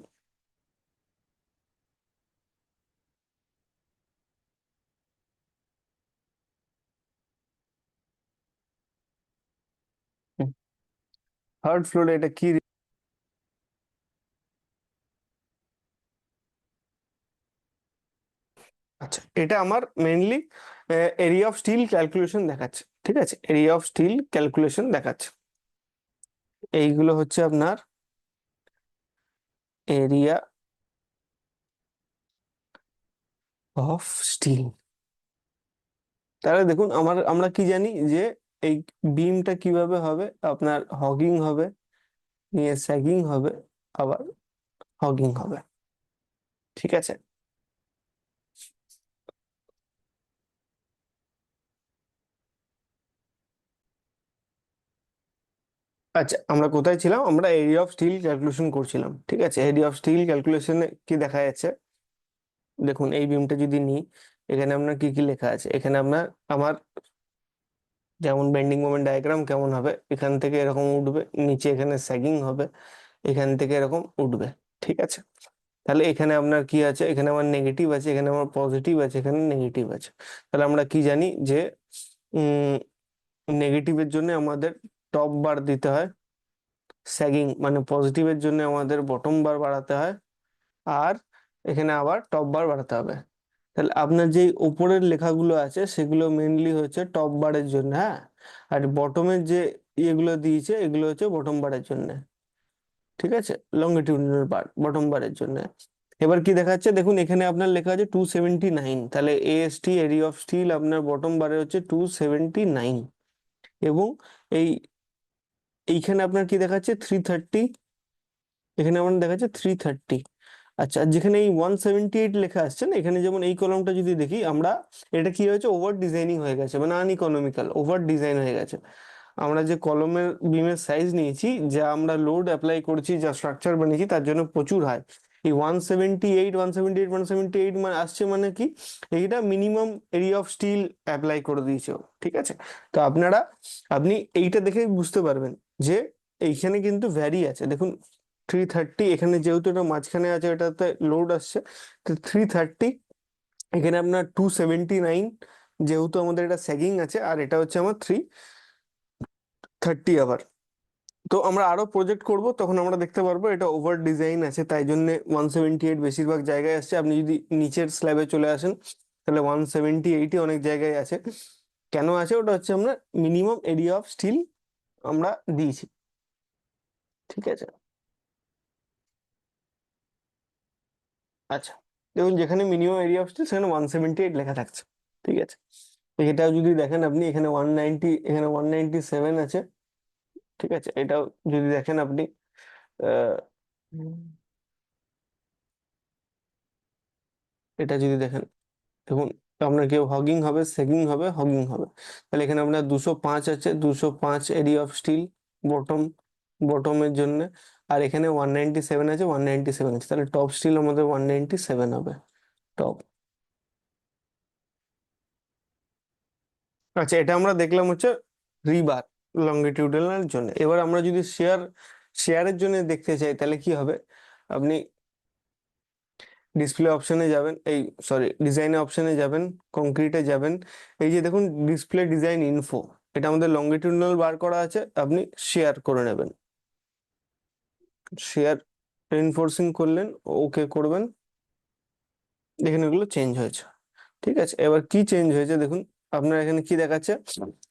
থার্ড ফ্লোরে এটা কি আচ্ছা, এটা আমার mainly area of steel calculation দেখাচ্ছে। ঠিক আছে, এরিয়া অফ স্টিল ক্যালকুলেশন দেখাচ্ছে। এইগুলো হচ্ছে আপনার এরিয়া অফ স্টিল। তাহলে দেখুন আমরা কি জানি যে এই বিমটা কিভাবে হবে, আপনার হগিং হবে, নিয়ে স্যাগিং হবে, আবার হগিং হবে। ঠিক আছে। আচ্ছা, আমরা কোথায় ছিলাম? আমরা এরিয়া অফ স্টিল ক্যালকুলেশন করছিলাম। ঠিক আছে, এরিয়া অফ স্টিল ক্যালকুলেশনে কি দেখা যাচ্ছে দেখুন, এই বিমটা যদি নিই, এখানে আপনার কি কি লেখা আছে। এখানে আপনার আমার যেমন বেন্ডিং মোমেন্ট ডায়াগ্রাম কেমন হবে, এখান থেকে এরকম উঠবে, নিচে এখানে স্যাগিং হবে, এখান থেকে এরকম উঠবে। ঠিক আছে। তাহলে এখানে আপনার কি আছে, এখানে আমার নেগেটিভ আছে, এখানে আমার পজিটিভ আছে, এখানে নেগেটিভ আছে। তাহলে আমরা কি জানি যে উম নেগেটিভের জন্য আমাদের টপ বার দিতে হয়, স্যাগিং মানে পজিটিভের জন্য আমাদের বটম বার বাড়াতে হয়, আর এখানে আবার টপ বার বাড়াতে হবে। তাহলে আপনার যে উপরের লেখাগুলো আছে সেগুলো মেইনলি হচ্ছে টপ বারের জন্য, হ্যাঁ। আর বটমের যে ইয়েগুলো দিয়েছে এগুলো হচ্ছে বটম বারের জন্য। ঠিক আছে, লঙ্গিটিউডিনাল বার বটম বারের জন্য। এবার কি দেখাচ্ছে দেখুন, এখানে আপনার লেখা আছে 279। তাহলে এএসটি এরিয়া অফ স্টিল আপনার বটম বারে হচ্ছে 279। এবং এই এইখানে আপনার কি দেখাচ্ছে 330। এখানে আপনার দেখাচ্ছে 330। আচ্ছা, আর যেখানে এই 178 লেখা আসছে না, এখানে যেমন এই কলমটা যদি দেখি আমরা, এটা কি হয়েছে, ওভার ডিজাইনিং হয়ে গেছে, মানে আনইকোনমিক্যাল, ওভার ডিজাইন হয়ে গেছে। আমরা যে কলমের বিমের সাইজ নিয়েছি, যা আমরা লোড অ্যাপ্লাই করছি, যা স্ট্রাকচার বানিয়েছি, তার জন্য প্রচুর হয়। এই 178 মানে আসছে, মানে কি, এইটা minimum area of steel apply করে দিয়েছে ও, ঠিক আছে। তো আপনি এইটা দেখে বুঝতে পারবেন যে এইখানে কিন্তু ভ্যারি আছে, দেখুন 330, এখানে যেহেতু এটা মাঝখানে আছে, এটাতে লোড আসছে, তো 330, এখানে আপনার 279, যেহেতু আমাদের এটা স্যাগিং আছে, আর এটা হচ্ছে আমার 330 আবার। তো আমরা আরো প্রজেক্ট করব, তখন আমরা দেখতে পারবো এটা ওভার ডিজাইন আছে, তাই জন্য 178 বেশিরভাগ জায়গায় আসছে। আপনি যদি নিচের স্ল্যাবে চলে আসেন, তাহলে 178ই অনেক জায়গায় আছে। কেন আছে, ওটা হচ্ছে আমরা মিনিমাম এরিয়া অফ স্টিল আমরা দিয়েছি, ঠিক আছে। আচ্ছা, দেখুন যেখানে মিনিমাম এরিয়া অফ স্টিল, সেখানে 178 লেখা থাকছে, ঠিক আছে। এটাও যদি দেখেন আপনি, এখানে 190, এখানে 197 আছে, ঠিক আছে। এটাও যদি দেখেন আপনি, আহ, এটা যদি দেখেন, দেখুন আপনার কেউ হগিং হবে, সেগিং হবে, হগিং হবে, তাহলে এখানে আপনার 205 আছে, 205 এরিয়া অফ স্টিল বটম, বটমের জন্য। আর এখানে 197 আছে, 197 আছে, তাহলে টপ স্টিল আমাদের 197 হবে, টপ। আচ্ছা, এটা আমরা দেখলাম হচ্ছে রিবার লঙ্গিটিউডাল জন্য। এবার আমরা যদি শেয়ারের জন্য দেখতে চাই, তাহলে কি হবে, আপনি ডিসপ্লে অপশনে যাবেন, এই সরি ডিজাইন অপশনে যাবেন, কংক্রিটে যাবেন, এই যে দেখুন ডিসপ্লে ডিজাইন ইনফো, এটা আমাদের লঙ্গিটিউডাল বার করা আছে, আপনি শেয়ার করে নেবেন, শেয়ার রিনফোর্সিং করলেন, ওকে করবেন, দেখেন এগুলো চেঞ্জ হয়েছে, ঠিক আছে। এবার কি চেঞ্জ হয়েছে দেখুন, আপনার এখানে কি দেখাচ্ছে,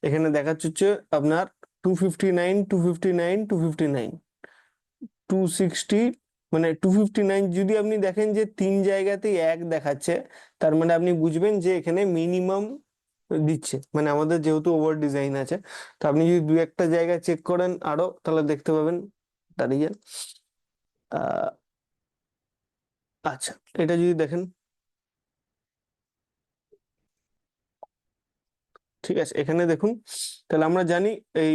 এখানে দেখাচ্ছে হচ্ছে আপনার 259, 259, 259, 260, মানে 259 যদি আপনি দেখেন যে তিন জায়গাতেই এক দেখাচ্ছে, তার মানে আপনি বুঝবেন যে এখানে মিনিমাম দিচ্ছে, মানে আমাদের যেহেতু ওভার ডিজাইন আছে। তো আপনি যদি দু একটা জায়গায় চেক করেন আরো, তাহলে দেখতে পাবেন দাঁড়িয়ে। আহ আচ্ছা, এটা যদি দেখেন, ঠিক আছে, এখানে দেখুন, তাহলে আমরা জানি এই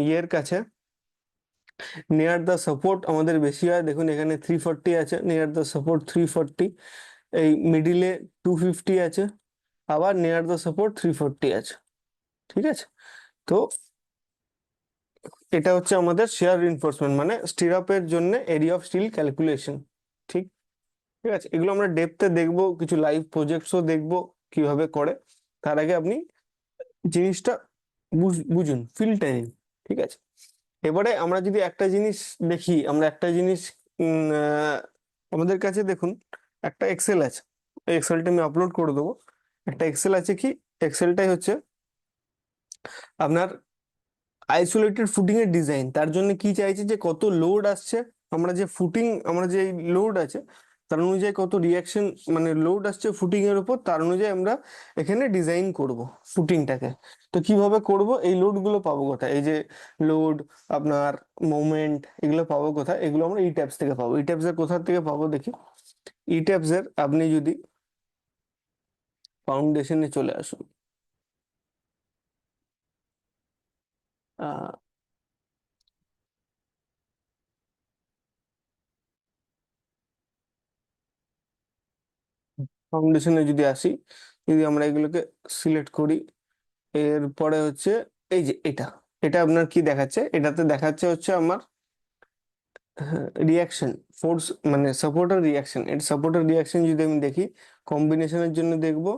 ইয়ের কাছে নিয়ার দ্য সাপোর্ট আমাদের বেশি হয়, দেখুন এখানে 340 আছে, নিয়ার দ্য সাপোর্ট 340, এই মিডিলে 250 আছে, আবার নিয়ার দ্য সাপোর্ট 340 আছে, ঠিক আছে। তো এটা হচ্ছে আমাদের শেয়ার রিনফোর্সমেন্ট, মানে স্টিরাপের জন্য এরিয়া অফ স্টিল ক্যালকুলেশন, ঠিক, ঠিক আছে। এগুলো আমরা ডেপথে দেখবো, কিছু লাইভ প্রজেক্টসও দেখবো কিভাবে করে। তার আগে আপনি জিনিসটা বুঝুন, ফিলটা নিন, ঠিক আছে। এবারে আমরা যদি একটা জিনিস দেখি, আমরা একটা জিনিস আমাদের কাছে দেখুন একটা এক্সেল আছে, এই এক্সেলটা আমি আপলোড করে দেবো। একটা এক্সেল আছে, কি এক্সেলটাই হচ্ছে আপনার আইসোলেটেড ফুটিং এর ডিজাইন। তার জন্য কি চাইছে, যে কত লোড আসছে, আমরা যে ফুটিং, আমরা যে লোড আছে তার অনুযায়ী কত রিয়াকশন, মানে লোড আসছে ফুটিং এর উপর, তার অনুযায়ী আমরা এখানে ডিজাইন করব ফুটিংটাকে। তো কিভাবে করব, এই লোড গুলো পাবো কোথায়, এই যে লোড, আপনার মোমেন্ট, এগুলো পাবো কোথায়, এগুলো আমরা ই ট্যাবস থেকে পাবো। ই ট্যাবস এর কোথা থেকে পাবো দেখি, ই ট্যাবস এর আপনি যদি ফাউন্ডেশনে চলে আসুন, আহ ফাউন্ডেশনে যদি আসি, যদি আমরা এগুলোকে সিলেক্ট করি, এরপরে হচ্ছে এই যে এটা, এটা আপনার কি দেখাচ্ছে, এটাতে দেখাচ্ছে হচ্ছে আমার রিয়াকশন ফোর্স, মানে সাপোর্টার রিয়াকশন। এটা সাপোর্টার রিয়াকশন যদি আমি দেখি, কম্বিনেশনের জন্য দেখবো।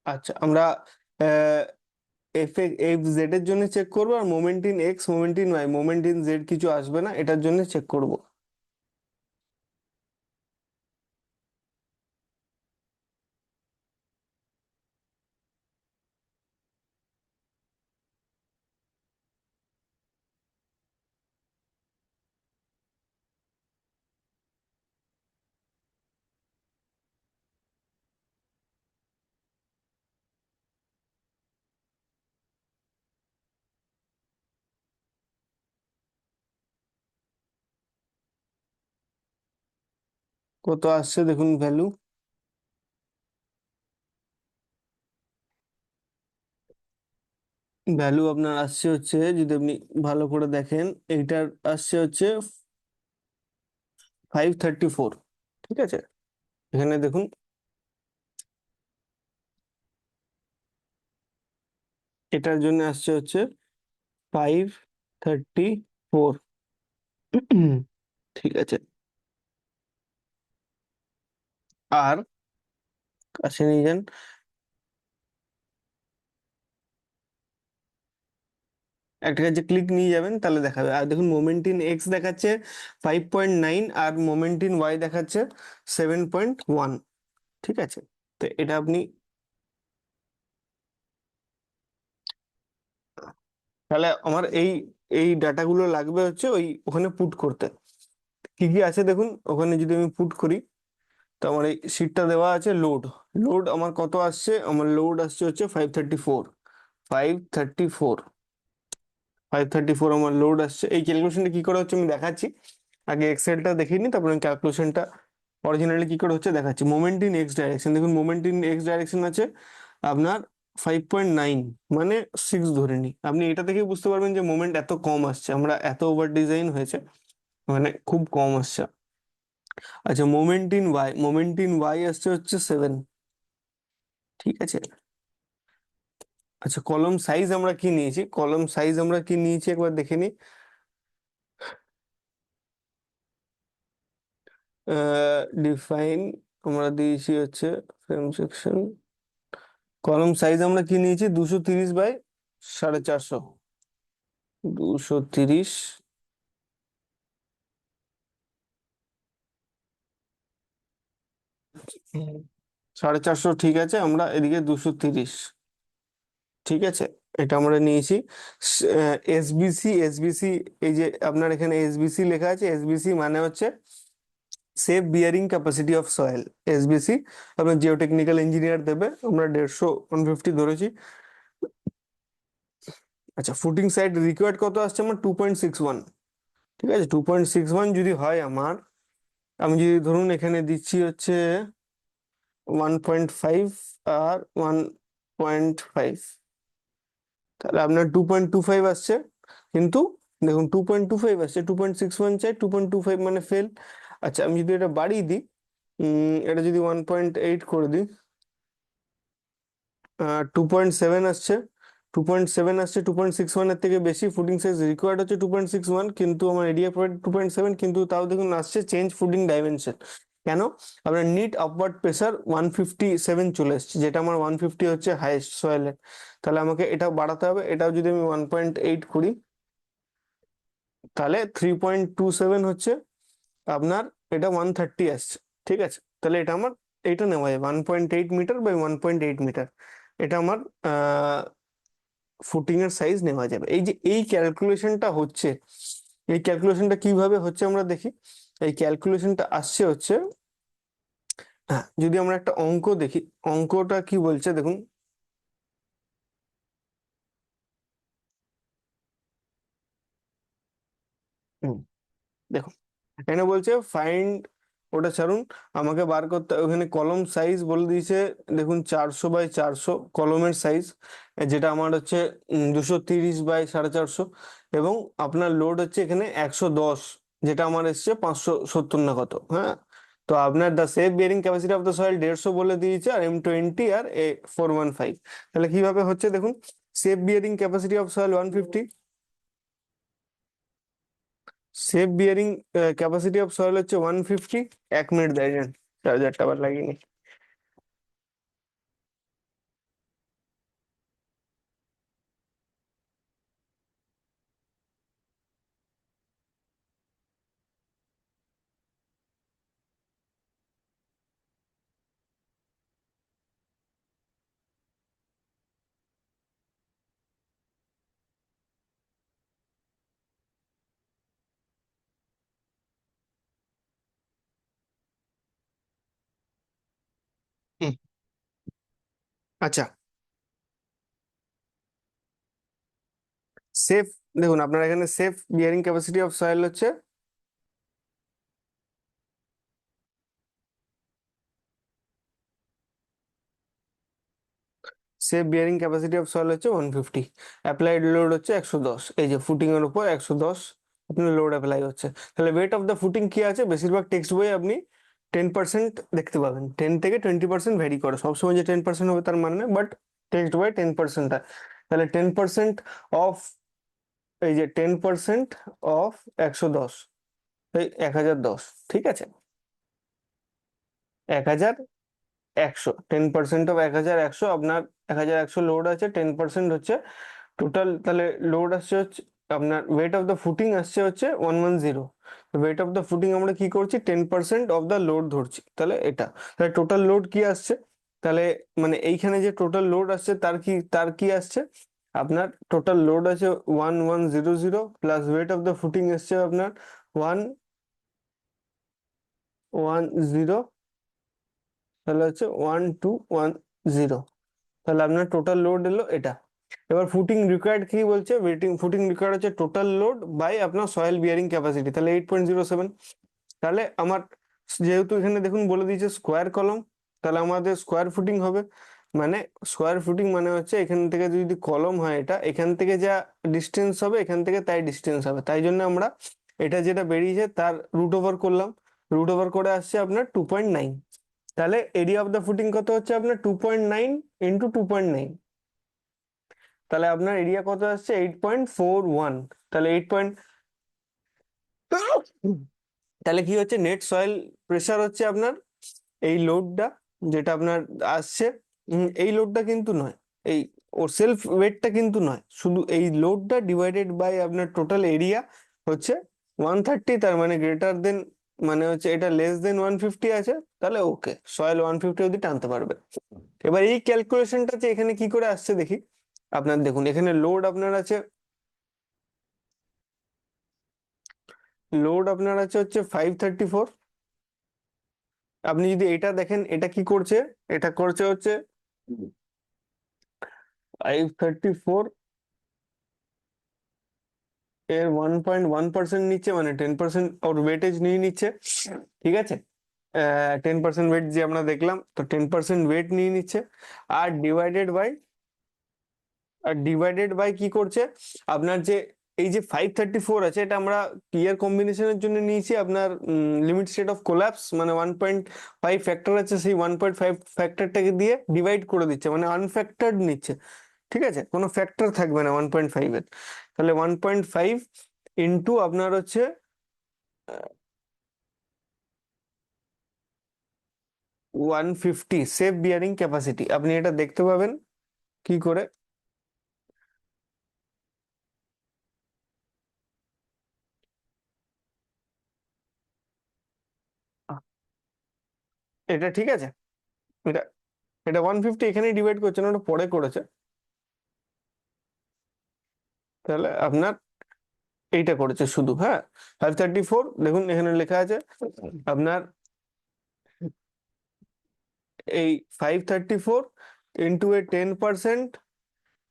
আচ্ছা, আমরা এফ এফ জেড এর জন্য চেক করবো, আর moment in X, moment in Y, moment in Z কিছু আসবে না, এটার জন্য চেক করব। কত আসছে দেখুন ভ্যালু। ভ্যালু আপনার আসছে হচ্ছে, যদি আপনি ভালো করে দেখেন, এইটার আসছে হচ্ছে 534। ঠিক আছে, এখানে দেখুন, এটার জন্য আসছে হচ্ছে 534। ঠিক আছে, আর কাছে নিয়ে যান। একটা কাছে ক্লিক নিয়ে যাবেন, তাহলে দেখাবে। আর দেখুন মোমেন্টিন এক্স দেখাচ্ছে 5.9, আর মোমেন্টিন ওয়াই দেখাচ্ছে 7.1। ঠিক আছে, তো এটা আপনি, তাহলে আমার এই এই ডাটাগুলো লাগবে হচ্ছে ওই ওখানে পুট করতে। কি কি আছে দেখুন ওখানে, যদি আমি পুট করি, তো আমার এই শিটটা দেওয়া আছে লোড। লোড আমার কত আসছে, আমার লোড আসছে হচ্ছে 534। 534, 534 আমার লোড আসছে। এই ক্যালকুলেশনটা কি করে হচ্ছে আমি দেখাচ্ছি। আগে এক্সেলটা দেখিয়ে নিই, তারপরে ক্যালকুলেশনটা অরিজিনালি কি করে হচ্ছে দেখাচ্ছি। মোমেন্ট ইন এক্স ডাইরেকশন, দেখুন মোমেন্ট ইন এক্স ডাইরেকশন আছে আপনার 5.9, মানে 6 ধরে নিই। আপনি এটা থেকে বুঝতে পারবেন যে মোমেন্ট এত কম আসছে, আমরা এত ওভার ডিজাইন হয়েছে, মানে খুব কম আসছে। আচ্ছা, moment in Y, moment in Y আসছে হচ্ছে 7। ঠিক আছে, আচ্ছা কলম সাইজ আমরা কি নিয়েছি, কলম সাইজ আমরা কি নিয়েছি একবার দেখে নিই। ডিফাইন আমরা দিয়েছি হচ্ছে ফ্রেম সেকশন, কলম সাইজ আমরা কি নিয়েছি 230 বাই 450। 230, 450, ঠিক আছে, আমরা এদিকে 230। ঠিক আছে, এটা আমরা নিয়েছি। এসবিসি, এসবিসি, এই যে আপনার এখানে এসবিসি লেখা আছে, এসবিসি মানে হচ্ছে safe bearing capacity of soil. SBC আপনার জিওটেকনিক্যাল ইঞ্জিনিয়ার দেবে, আমরা 150 150 ধরেছি। আচ্ছা, ফুটিং সাইড রিকোয়ার্ড কত আসছে আমার, 2.61। ঠিক আছে, 2.61 যদি হয় আমার, আমি যদি ধরুন এখানে দিচ্ছি হচ্ছে 1.5 আর 1.5, তাহলে আপনার 2.25 আসছে। কিন্তু দেখুন 2.25 আসছে, 2.61 চাই, 2.25 মানে ফেল। আচ্ছা, আমি যদি এটা বাড়িয়ে দিই, এটা যদি 1.8 করে দিই, 2.7 আসছে। 2.7 আসছে, 2.61 এর থেকে বেশি। ফুডিং সাইজ রিকোয়ার্ড হচ্ছে 2.61, কিন্তু আমার এরিয়া পয়েন্ট 2.7, কিন্তু তাও দেখুন আসছে চেঞ্জ ফুডিং ডাইমেনশন। কেন? আপনার নিট আপওয়ার্ড প্রেসার 157 চলে এসছে, যেটা আমার 150 হচ্ছে হাইয়েস্ট সয়েলের। তাহলে আমাকে এটা বাড়াতে হবে। এটাও যদি আমি 1.8 করি, তাহলে 3.27 হচ্ছে আপনার, এটা 130 আসছে। ঠিক আছে, তাহলে এটা আমার, এটা নেওয়া যায় 1.8 মিটার বাই 1.8 মিটার। এটা আমার ফুটিং এর সাইজ নেওয়া যাবে। এই যে এই ক্যালকুলেশনটা হচ্ছে, এই ক্যালকুলেশনটা কিভাবে হচ্ছে আমরা দেখি। এই ক্যালকুলেশনটা আসছে হচ্ছে, হ্যাঁ, যদি আমরা একটা অঙ্ক দেখি, অঙ্কটা কি বলছে দেখুন। হুম, দেখুন এখানে বলছে ফাইন্ড, ওটা ছাড়ুন, আমাকে বার করতে, ওখানে কলম সাইজ বলে দিয়েছে দেখুন 400 বাই 400 কলমের সাইজ, যেটা আমার হচ্ছে 230 বাই 450। এবং আপনার লোড হচ্ছে এখানে 110, যেটা আমার এসছে 570 না কত, হ্যাঁ। তো আপনার the safe bearing capacity of the soil 150 বলে দিয়েছে, আর M20 আর A415। তাহলে কিভাবে হচ্ছে দেখুন, safe bearing capacity of soil 150, safe bearing capacity of soil হচ্ছে 150। 1 মিনিট দেয়, চার্জারটা আবার লাগিয়ে নি। হুম, আচ্ছা, সেফ, দেখুন আপনার এখানে safe bearing capacity of soil হচ্ছে safe bearing capacity of soil হচ্ছে 150, অ্যাপ্লাইড লোড হচ্ছে 110, এই যে ফুটিং এর উপর 110 আপনার লোড অ্যাপ্লাই হচ্ছে। তাহলে ওয়েট অফ দ্য ফুটিং কি আছে, বেশিরভাগ টেক্সট বই আপনি 10% দেখতে পাবেন, 10 থেকে 20% ভ্যারি করে, সবসময় যে 10% হবে তার মানে না, বাট টেক্সট বই 10% হয়। তাহলে 10% অফ, এই যে 10% অফ 110, এই 1010, ঠিক আছে, 1100, 10% অফ 1100, আপনার 1100 লোড আছে, 10% হচ্ছে টোটাল, তাহলে লোড আসছে হচ্ছে আপনার, ওয়েট অফ দ্য ফুটিং আসছে হচ্ছে 110। ওয়েট অফ দ্য ফুটিং আমরা কি করছি, 10% অফ দ্য লোড ধরছি, তাহলে এটা, তাহলে টোটাল লোড কি আসছে, তাহলে মানে এইখানে যে টোটাল লোড আসছে তার কি আসছে, আপনার টোটাল লোড আছে 1100 plus weight of the footing আসছে আপনার 110, তাহলে হচ্ছে 1210, তাহলে আপনার টোটাল লোড এলো এটা। এবার ফুটিং রিকোয়ার্ড কি বলছে, ফুটিং রিকোয়ার্ড হচ্ছে টোটাল লোড বাই আপনার সয়েল বিয়ারিং ক্যাপাসিটি, তাহলে 8.07। তাহলে আমার, যেহেতু এখানে দেখুন বলে দিয়েছে স্কোয়ার কলম, তাহলে আমাদের স্কোয়ার ফুটিং হবে, মানে স্কোয়ার ফুটিং মানে হচ্ছে এখান থেকে যদি কলম হয়, এটা এখান থেকে যা ডিস্টেন্স হবে এখান থেকে তাই ডিস্টেন্স হবে, তাই জন্য আমরা এটা যেটা বেরিয়েছে তার রুট ওভার করলাম, রুট ওভার করে আসছে আপনার 2.9। তাহলে এরিয়া অফ দ্য ফুটিং কত হচ্ছে আপনার 2.9 ইন্টু 2.9, তাহলে আপনার এরিয়া কত আসছে 8.41, তাহলে 8 তাহলে কি হচ্ছে, নেট সয়েল প্রেসার হচ্ছে আপনার এই লোডটা যেটা আপনার আসছে, এই লোডটা কিন্তু নয়, এই ওর সেলফ ওয়েটটা কিন্তু নয়, শুধু এই লোডটা ডিভাইডেড বাই আপনার টোটাল এরিয়া হচ্ছে 130, তার মানে গ্রেটার দেন, মানে হচ্ছে এটা লেস দেন 150 আছে, তাহলে ওকে, সয়েল 150 অব্দি টানতে পারবে। এবার এই ক্যালকুলেশনটা যে এখানে কি করে আসছে দেখি, আপনার দেখুন এখানে লোড আপনার আছে, লোড আপনার আছে হচ্ছে 534, আপনি যদি এটা দেখেন এটা কি করছে, এটা করছে হচ্ছে 534 এর 1.1% নিচ্ছে, মানে 10% ওর ওয়েটেজ নিয়ে নিচ্ছে, ঠিক আছে, 10% ওয়েট যে আমরা দেখলাম, তো 10% ওয়েট নিয়ে নিচ্ছে, আর ডিভাইডেড বাই কি করছে, আপনার যে এই যে 534 আছে, এটা আমরা ইয়ার কম্বিনেশনের জন্য নিয়েছি, আপনার লিমিট স্টেট অফ কোল্যাপস, মানে 1.5 ফ্যাক্টর আছে, সেই 1.5 ফ্যাক্টরটাকে দিয়ে ডিভাইড করে দিচ্ছে, মানে আনফ্যাক্টরড নিচ্ছে, ঠিক আছে, কোনো ফ্যাক্টর থাকবে না 1.5 এর, তাহলে 1.5 ইন্টু আপনার হচ্ছে 150 সেফ বিয়ারিং ক্যাপাসিটি, আপনি এটা দেখতে পাবেন কি করে, এটা ঠিক আছে, এটা এটা 150 এখানেই ডিভাইড করছে না, ওটা পরে করেছে, তাহলে আপনার এইটা করেছে শুধু, হ্যাঁ, 534, দেখুন এখানে লেখা আছে আপনার এই 534 ইন্টু এ 10%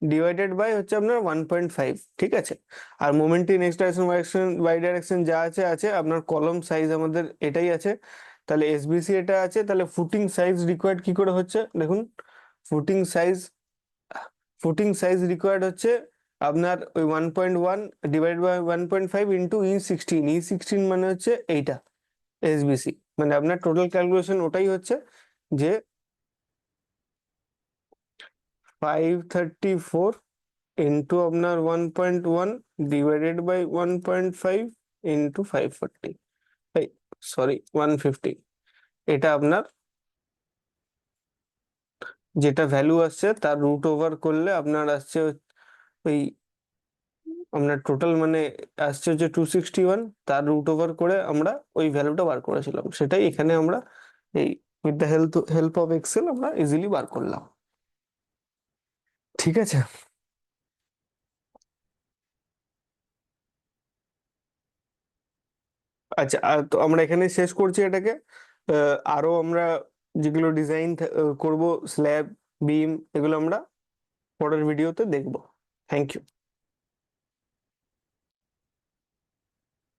ডিভাইডেড বাই হচ্ছে আপনার 1.5, ঠিক আছে, আর momentum next direction Y direction যা আছে আছে, আপনার কলম সাইজ আমাদের এটাই আছে, তাহলে এসবিসি এটা আছে, তাহলে ফুটিং সাইজ রিকোয়ার্ড কি করে হচ্ছে দেখুন, footing size footing size required হচ্ছে আপনার ওই 1.1 ডিভাইড বাই 1.5 ইন্টু ই16 মানে হচ্ছে এইটা এসবিসি, মানে আপনার টোটাল ক্যালকুলেশন ওটাই হচ্ছে যে 534 ইন্টু আপনার 1.1 ডিভাইডেড বাই 1.5 ইন্টু 540, এই সরি 150, এটা আপনার যেটা ভ্যালু আসছে তার রুট ওভার করলে আপনার আসছে ওই, আপনার টোটাল মানে আসছে হচ্ছে 261, তার রুট ওভার করে আমরা ওই ভ্যালুটা বার করেছিলাম, সেটাই এখানে আমরা এই with the help of Excel আমরা ইজিলি বার করলাম, ঠিক আছে। আচ্ছা, আর তো আমরা এখানে শেষ করছি এটাকে, আরো আমরা যেগুলো ডিজাইন করব, স্ল্যাব, বিম, এগুলো আমরা পরের ভিডিওতে দেখবো। Thank you.